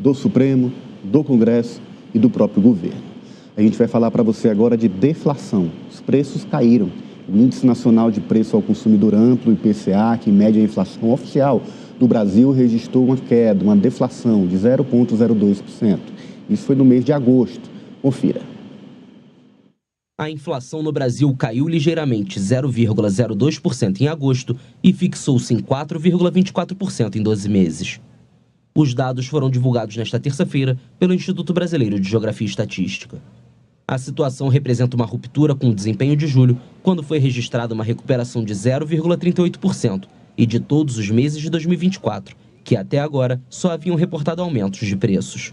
do Supremo, do Congresso e do próprio governo. A gente vai falar para você agora de deflação. Os preços caíram. O Índice Nacional de Preço ao Consumidor Amplo, IPCA, que mede a inflação oficial do Brasil, registrou uma queda, uma deflação de 0,02%. Isso foi no mês de agosto. Confira. A inflação no Brasil caiu ligeiramente 0,02% em agosto e fixou-se em 4,24% em 12 meses. Os dados foram divulgados nesta terça-feira pelo Instituto Brasileiro de Geografia e Estatística. A situação representa uma ruptura com o desempenho de julho, quando foi registrada uma recuperação de 0,38%, e de todos os meses de 2024, que até agora só haviam reportado aumentos de preços.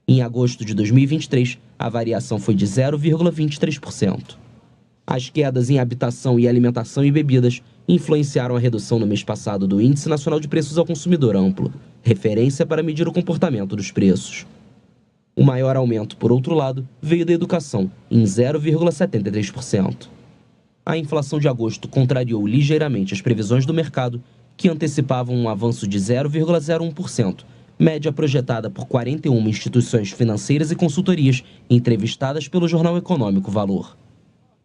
Em agosto de 2023, a variação foi de 0,23%. As quedas em habitação e alimentação e bebidas influenciaram a redução no mês passado do Índice Nacional de Preços ao Consumidor Amplo, referência para medir o comportamento dos preços. O maior aumento, por outro lado, veio da educação, em 0,73%. A inflação de agosto contrariou ligeiramente as previsões do mercado, que antecipavam um avanço de 0,01%, média projetada por 41 instituições financeiras e consultorias entrevistadas pelo jornal econômico Valor.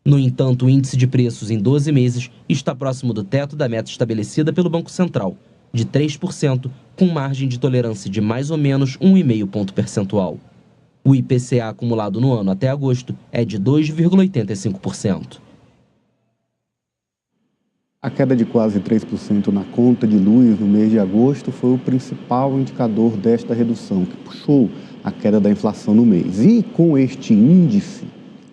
No entanto, o índice de preços em 12 meses está próximo do teto da meta estabelecida pelo Banco Central, de 3%, com margem de tolerância de mais ou menos 1,5 ponto percentual. O IPCA acumulado no ano até agosto é de 2,85%. A queda de quase 3% na conta de luz no mês de agosto foi o principal indicador desta redução, que puxou a queda da inflação no mês. E com este índice,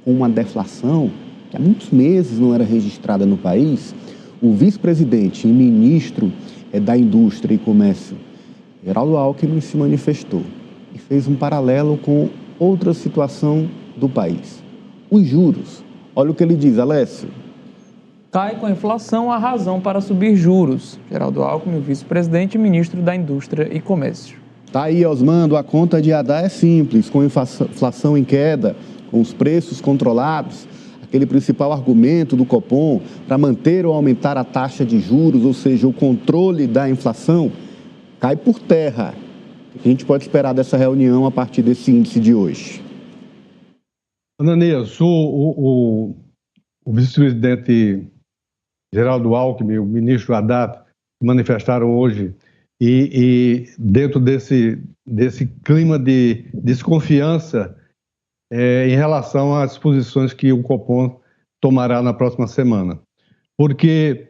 com uma deflação que há muitos meses não era registrada no país, o vice-presidente e ministro da Indústria e Comércio, Geraldo Alckmin, se manifestou e fez um paralelo com outra situação do país. Os juros. Olha o que ele diz, Alessio. Cai com a inflação a razão para subir juros. Geraldo Alckmin, vice-presidente e ministro da Indústria e Comércio. Tá aí, Osmando, a conta de Haddad é simples. Com a inflação em queda, com os preços controlados, aquele principal argumento do Copom para manter ou aumentar a taxa de juros, ou seja, o controle da inflação, cai por terra. O que a gente pode esperar dessa reunião a partir desse índice de hoje? Ananias, o vice-presidente Geraldo Alckmin e o ministro Haddad manifestaram hoje e dentro desse clima de desconfiança em relação às posições que o Copom tomará na próxima semana. Porque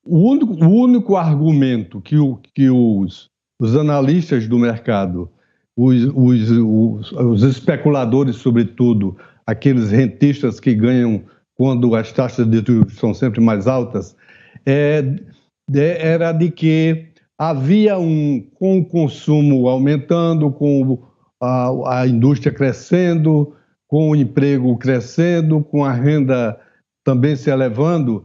o único argumento que os analistas do mercado, os especuladores, sobretudo, aqueles rentistas que ganham quando as taxas de juros são sempre mais altas, era de que havia com o consumo aumentando, com a indústria crescendo, com o emprego crescendo, com a renda também se elevando,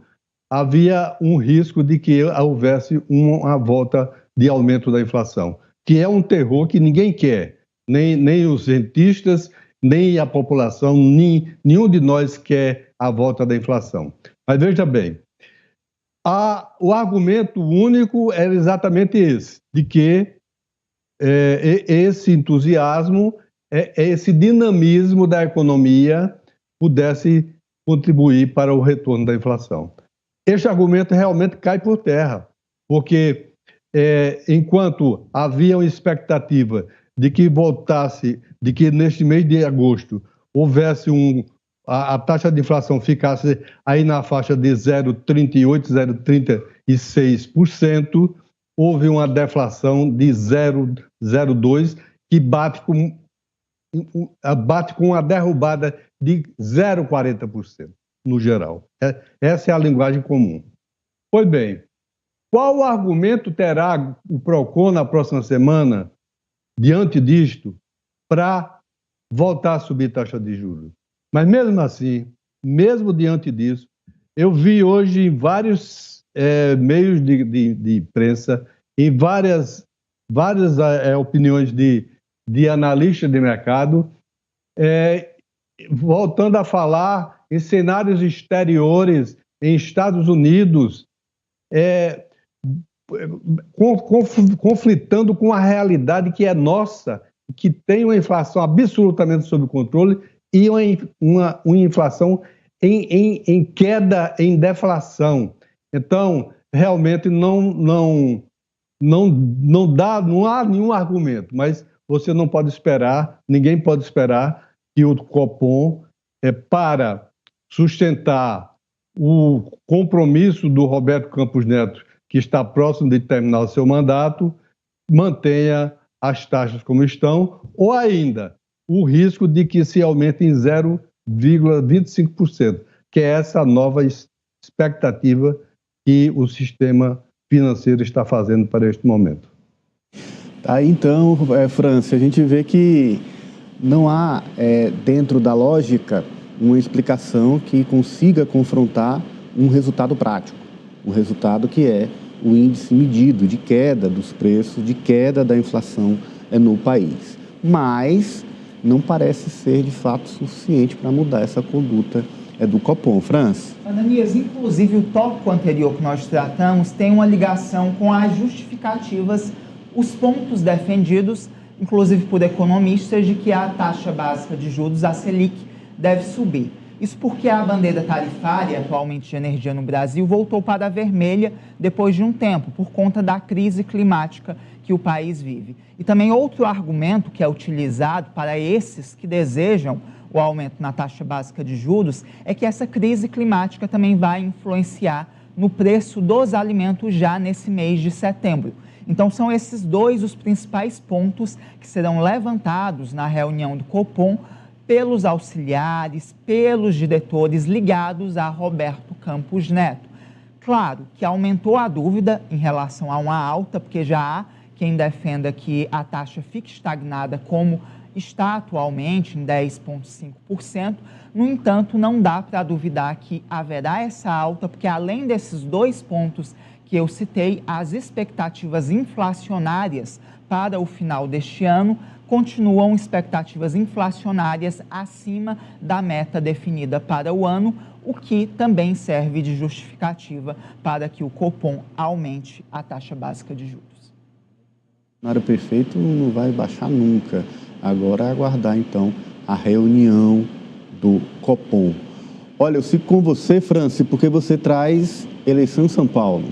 havia um risco de que houvesse uma volta de aumento da inflação, que é um terror que ninguém quer, nem os rentistas, nem a população, nenhum de nós quer a volta da inflação. Mas veja bem, o argumento único era exatamente esse, de que esse entusiasmo, esse dinamismo da economia pudesse contribuir para o retorno da inflação. Este argumento realmente cai por terra, porque enquanto havia uma expectativa de que voltasse, de que neste mês de agosto houvesse a taxa de inflação ficasse aí na faixa de 0,38%, 0,36%, houve uma deflação de 0,02%, que bate com uma derrubada de 0,40% no geral. Essa é a linguagem comum. Pois bem, qual argumento terá o PROCON na próxima semana, diante disto, para voltar a subir taxa de juros? Mas mesmo assim, mesmo diante disso, eu vi hoje em vários meios de imprensa, em várias opiniões de analistas de mercado, voltando a falar em cenários exteriores, em Estados Unidos, conflitando com a realidade que é nossa, que tem uma inflação absolutamente sob controle e uma inflação em queda, em deflação. Então, realmente não há nenhum argumento, mas você não pode esperar, ninguém pode esperar que o Copom, para sustentar o compromisso do Roberto Campos Neto, que está próximo de terminar o seu mandato, mantenha as taxas como estão, ou ainda o risco de que se aumente em 0,25%, que é essa nova expectativa que o sistema financeiro está fazendo para este momento. Tá, então, França, a gente vê que não há, dentro da lógica, uma explicação que consiga confrontar um resultado prático, um resultado que é o índice medido de queda dos preços, de queda da inflação no país. Mas não parece ser, de fato, suficiente para mudar essa conduta do Copom. França? Ananias, inclusive o tópico anterior que nós tratamos tem uma ligação com as justificativas, os pontos defendidos, inclusive por economistas, de que a taxa básica de juros, a Selic, deve subir. Isso porque a bandeira tarifária, atualmente de energia no Brasil, voltou para a vermelha depois de um tempo, por conta da crise climática que o país vive. E também outro argumento que é utilizado para esses que desejam o aumento na taxa básica de juros é que essa crise climática também vai influenciar no preço dos alimentos já nesse mês de setembro. Então, são esses dois os principais pontos que serão levantados na reunião do Copom pelos auxiliares, pelos diretores ligados a Roberto Campos Neto. Claro que aumentou a dúvida em relação a uma alta, porque já há quem defenda que a taxa fique estagnada como está atualmente, em 10,5%. No entanto, não dá para duvidar que haverá essa alta, porque além desses dois pontos que eu citei, as expectativas inflacionárias para o final deste ano continuam expectativas inflacionárias acima da meta definida para o ano, o que também serve de justificativa para que o Copom aumente a taxa básica de juros. O cenário perfeito não vai baixar nunca. Agora é aguardar, então, a reunião do Copom. Olha, eu fico com você, Franci, porque você traz eleição em São Paulo.